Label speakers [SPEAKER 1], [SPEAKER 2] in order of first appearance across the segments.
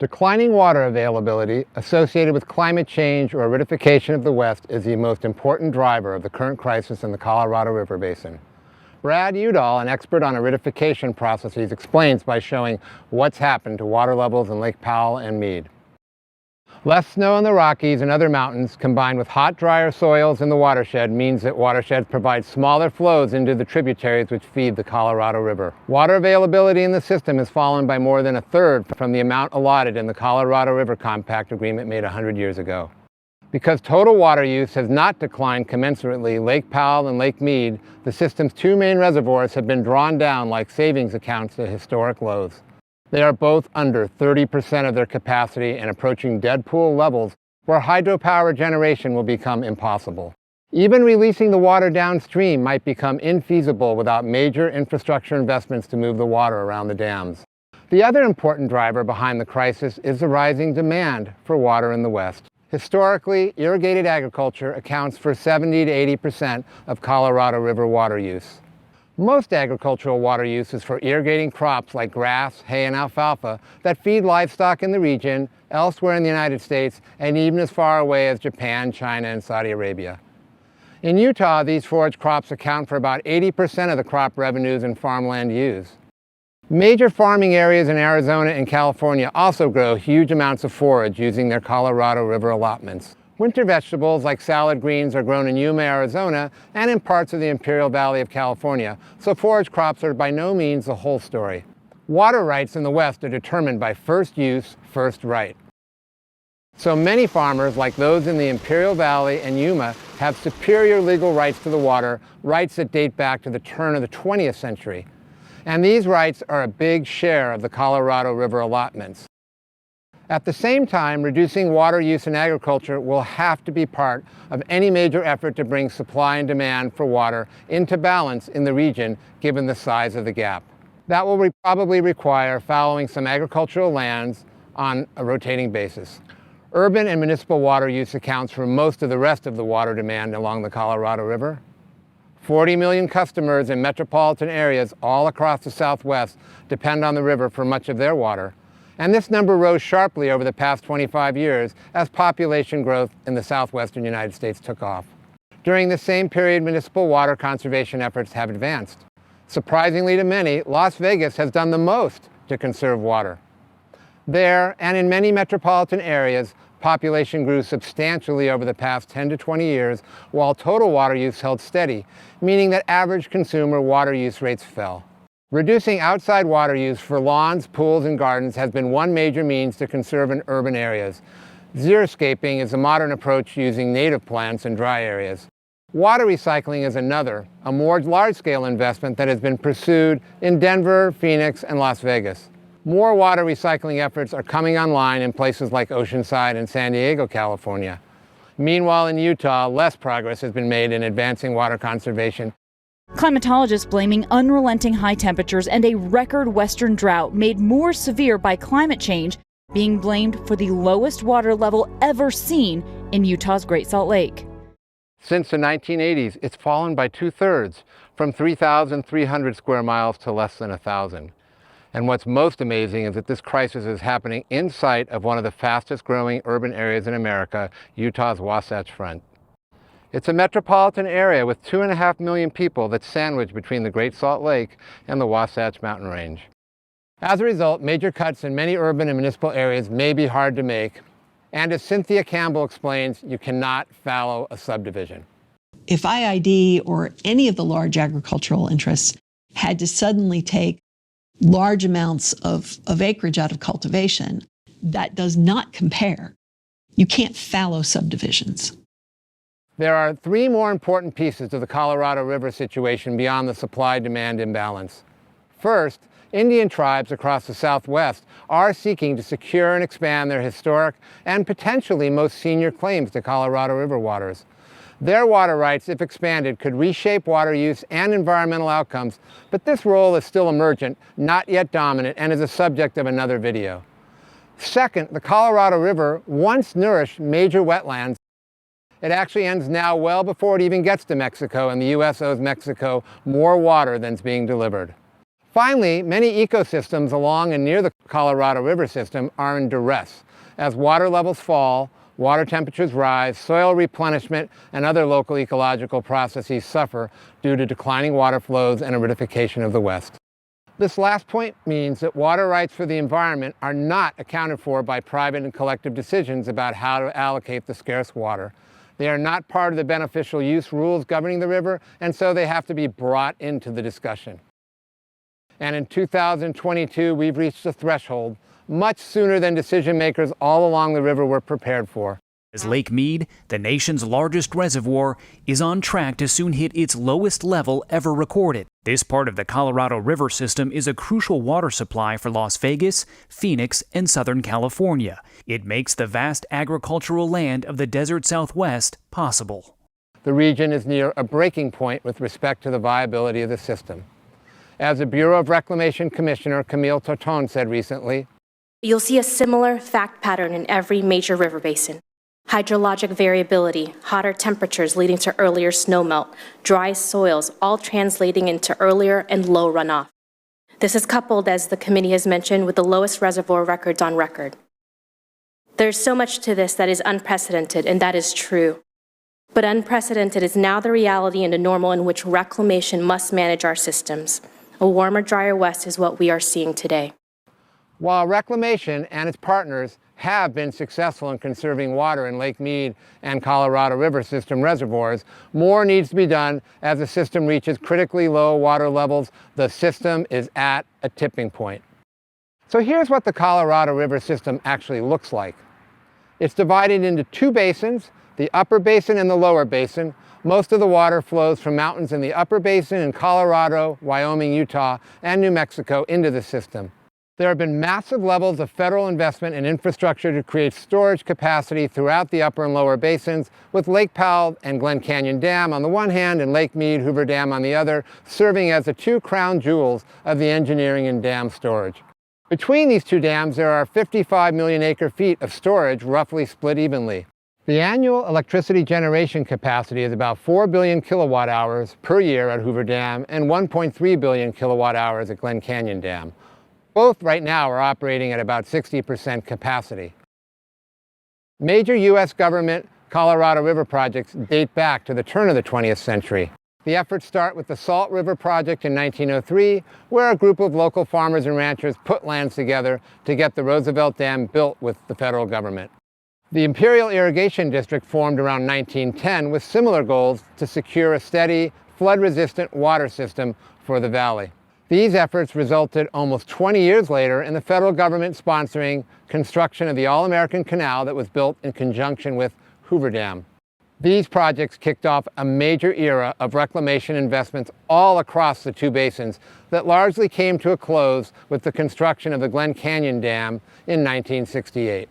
[SPEAKER 1] Declining water availability associated with climate change or acidification of the West is the most important driver of the current crisis in the Colorado River Basin. Brad Udall, an expert on acidification processes, explains by showing what's happened to water levels in Lake Powell and Mead. Less snow in the Rockies and other mountains, combined with hot, drier soils in the watershed, means that watersheds provide smaller flows into the tributaries which feed the Colorado River. Water availability in the system has fallen by more than a third from the amount allotted in the Colorado River Compact Agreement made 100 years ago. Because total water use has not declined commensurately, Lake Powell and Lake Mead, the system's two main reservoirs, have been drawn down like savings accounts to historic lows. They are both under 30% of their capacity and approaching dead pool levels where hydropower generation will become impossible. Even releasing the water downstream might become infeasible without major infrastructure investments to move the water around the dams. The other important driver behind the crisis is the rising demand for water in the West. Historically, irrigated agriculture accounts for 70 to 80% of Colorado River water use. Most agricultural water use is for irrigating crops like grass, hay, and alfalfa that feed livestock in the region, elsewhere in the United States, and even as far away as Japan, China, and Saudi Arabia. In Utah, these forage crops account for about 80% of the crop revenues and farmland use. Major farming areas in Arizona and California also grow huge amounts of forage using their Colorado River allotments. Winter vegetables like salad greens are grown in Yuma, Arizona, and in parts of the Imperial Valley of California, so forage crops are by no means the whole story. Water rights in the West are determined by first use, first right. So many farmers, like those in the Imperial Valley and Yuma, have superior legal rights to the water, rights that date back to the turn of the 20th century. And these rights are a big share of the Colorado River allotments. At the same time, reducing water use in agriculture will have to be part of any major effort to bring supply and demand for water into balance in the region, given the size of the gap. That will probably require fallowing some agricultural lands on a rotating basis. Urban and municipal water use accounts for most of the rest of the water demand along the Colorado River. 40 million customers in metropolitan areas all across the Southwest depend on the river for much of their water. And this number rose sharply over the past 25 years as population growth in the southwestern United States took off. During the same period, municipal water conservation efforts have advanced. Surprisingly to many, Las Vegas has done the most to conserve water. There, and in many metropolitan areas, population grew substantially over the past 10 to 20 years, while total water use held steady, meaning that average consumer water use rates fell. Reducing outside water use for lawns, pools, and gardens has been one major means to conserve in urban areas. Xeriscaping is a modern approach using native plants in dry areas. Water recycling is another, a more large-scale investment that has been pursued in Denver, Phoenix, and Las Vegas. More water recycling efforts are coming online in places like Oceanside and San Diego, California. Meanwhile, in Utah, less progress has been made in advancing water conservation.
[SPEAKER 2] Climatologists blaming unrelenting high temperatures and a record western drought made more severe by climate change being blamed for the lowest water level ever seen in Utah's Great Salt Lake.
[SPEAKER 1] Since the 1980s, it's fallen by 2/3, from 3,300 square miles to less than 1,000. And what's most amazing is that this crisis is happening in sight of one of the fastest growing urban areas in America, Utah's Wasatch Front. It's a metropolitan area with 2.5 million people that's sandwiched between the Great Salt Lake and the Wasatch Mountain Range. As a result, major cuts in many urban and municipal areas may be hard to make. And as Cynthia Campbell explains, you cannot fallow a subdivision.
[SPEAKER 3] If IID or any of the large agricultural interests had to suddenly take large amounts of acreage out of cultivation, that does not compare. You can't fallow subdivisions.
[SPEAKER 1] There are three more important pieces to the Colorado River situation beyond the supply-demand imbalance. First, Indian tribes across the Southwest are seeking to secure and expand their historic and potentially most senior claims to Colorado River waters. Their water rights, if expanded, could reshape water use and environmental outcomes, but this role is still emergent, not yet dominant, and is a subject of another video. Second, the Colorado River once nourished major wetlands. It actually ends now well before it even gets to Mexico, and the U.S. owes Mexico more water than's being delivered. Finally, many ecosystems along and near the Colorado River system are in duress. As water levels fall, water temperatures rise, soil replenishment, and other local ecological processes suffer due to declining water flows and acidification of the West. This last point means that water rights for the environment are not accounted for by private and collective decisions about how to allocate the scarce water. They are not part of the beneficial use rules governing the river, and so they have to be brought into the discussion. And in 2022, we've reached a threshold much sooner than decision makers all along the river were prepared for.
[SPEAKER 4] As Lake Mead, the nation's largest reservoir, is on track to soon hit its lowest level ever recorded. This part of the Colorado River system is a crucial water supply for Las Vegas, Phoenix, and Southern California. It makes the vast agricultural land of the desert Southwest possible.
[SPEAKER 1] The region is near a breaking point with respect to the viability of the system. As the Bureau of Reclamation Commissioner Camille Toton said recently,
[SPEAKER 5] "You'll see a similar fact pattern in every major river basin. Hydrologic variability, hotter temperatures leading to earlier snowmelt, dry soils, all translating into earlier and low runoff. This is coupled, as the committee has mentioned, with the lowest reservoir records on record. There's so much to this that is unprecedented, and that is true. But unprecedented is now the reality and the normal in which reclamation must manage our systems. A warmer, drier West is what we are seeing today."
[SPEAKER 1] While Reclamation and its partners have been successful in conserving water in Lake Mead and Colorado River system reservoirs, more needs to be done as the system reaches critically low water levels. The system is at a tipping point. So here's what the Colorado River system actually looks like. It's divided into two basins, the upper basin and the lower basin. Most of the water flows from mountains in the upper basin in Colorado, Wyoming, Utah, and New Mexico into the system. There have been massive levels of federal investment in infrastructure to create storage capacity throughout the upper and lower basins, with Lake Powell and Glen Canyon Dam on the one hand and Lake Mead Hoover Dam on the other, serving as the two crown jewels of the engineering and dam storage. Between these two dams, there are 55 million acre-feet of storage, roughly split evenly. The annual electricity generation capacity is about 4 billion kilowatt hours per year at Hoover Dam and 1.3 billion kilowatt hours at Glen Canyon Dam. Both right now are operating at about 60% capacity. Major U.S. government Colorado River projects date back to the turn of the 20th century. The efforts start with the Salt River Project in 1903, where a group of local farmers and ranchers put lands together to get the Roosevelt Dam built with the federal government. The Imperial Irrigation District formed around 1910 with similar goals to secure a steady, flood-resistant water system for the valley. These efforts resulted almost 20 years later in the federal government sponsoring construction of the All-American Canal that was built in conjunction with Hoover Dam. These projects kicked off a major era of reclamation investments all across the two basins that largely came to a close with the construction of the Glen Canyon Dam in 1968.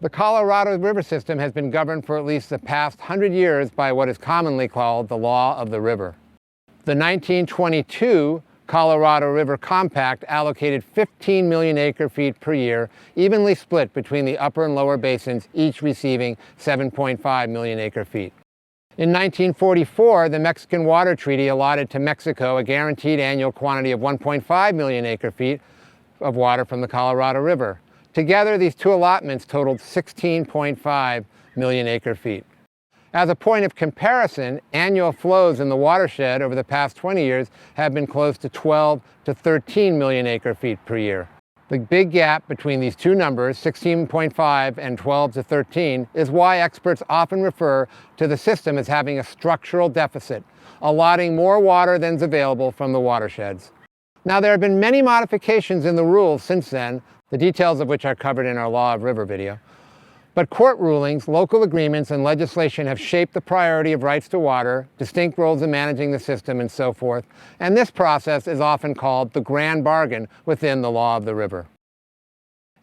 [SPEAKER 1] The Colorado River system has been governed for at least the past 100 years by what is commonly called the law of the river. The 1922 Colorado River Compact allocated 15 million acre-feet per year, evenly split between the upper and lower basins, each receiving 7.5 million acre-feet. In 1944, the Mexican Water Treaty allotted to Mexico a guaranteed annual quantity of 1.5 million acre-feet of water from the Colorado River. Together, these two allotments totaled 16.5 million acre-feet. As a point of comparison, annual flows in the watershed over the past 20 years have been close to 12 to 13 million acre-feet per year. The big gap between these two numbers, 16.5 and 12 to 13, is why experts often refer to the system as having a structural deficit, allotting more water than is available from the watersheds. Now, there have been many modifications in the rules since then, the details of which are covered in our Law of River video. But court rulings, local agreements, and legislation have shaped the priority of rights to water, distinct roles in managing the system, and so forth. And this process is often called the grand bargain within the law of the river.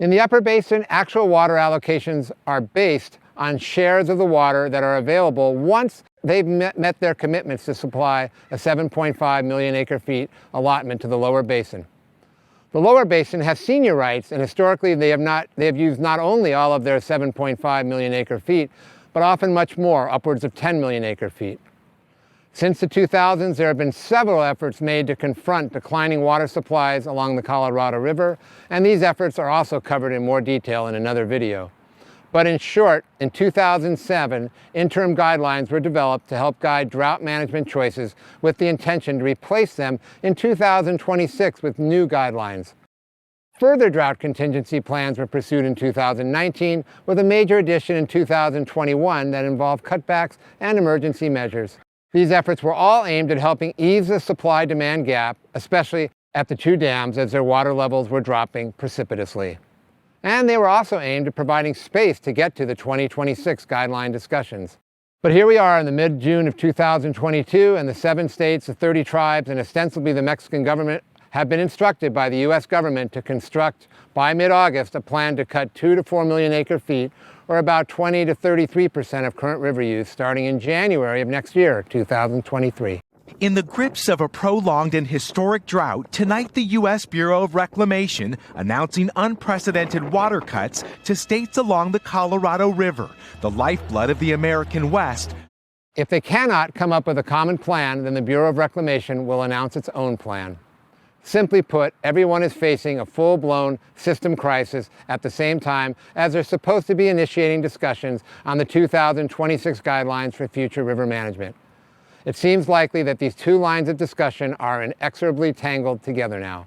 [SPEAKER 1] In the upper basin, actual water allocations are based on shares of the water that are available once they've met their commitments to supply a 7.5 million acre-feet allotment to the lower basin. The lower basin has senior rights, and historically they have used not only all of their 7.5 million acre-feet, but often much more, upwards of 10 million acre-feet. Since the 2000s, there have been several efforts made to confront declining water supplies along the Colorado River, and these efforts are also covered in more detail in another video. But in short, in 2007, interim guidelines were developed to help guide drought management choices with the intention to replace them in 2026 with new guidelines. Further drought contingency plans were pursued in 2019, with a major addition in 2021 that involved cutbacks and emergency measures. These efforts were all aimed at helping ease the supply-demand gap, especially at the two dams as their water levels were dropping precipitously. And they were also aimed at providing space to get to the 2026 guideline discussions. But here we are in the mid-June of 2022, and the 7 states, the 30 tribes, and ostensibly the Mexican government have been instructed by the U.S. government to construct, by mid-August, a plan to cut 2 to 4 million acre-feet, or about 20 to 33% of current river use, starting in January of next year, 2023.
[SPEAKER 6] In the grips of a prolonged and historic drought, tonight the U.S. Bureau of Reclamation announcing unprecedented water cuts to states along the Colorado River, the lifeblood of the American West.
[SPEAKER 1] If they cannot come up with a common plan, then the Bureau of Reclamation will announce its own plan. Simply put, everyone is facing a full-blown system crisis at the same time as they're supposed to be initiating discussions on the 2026 guidelines for future river management. It seems likely that these two lines of discussion are inexorably tangled together now.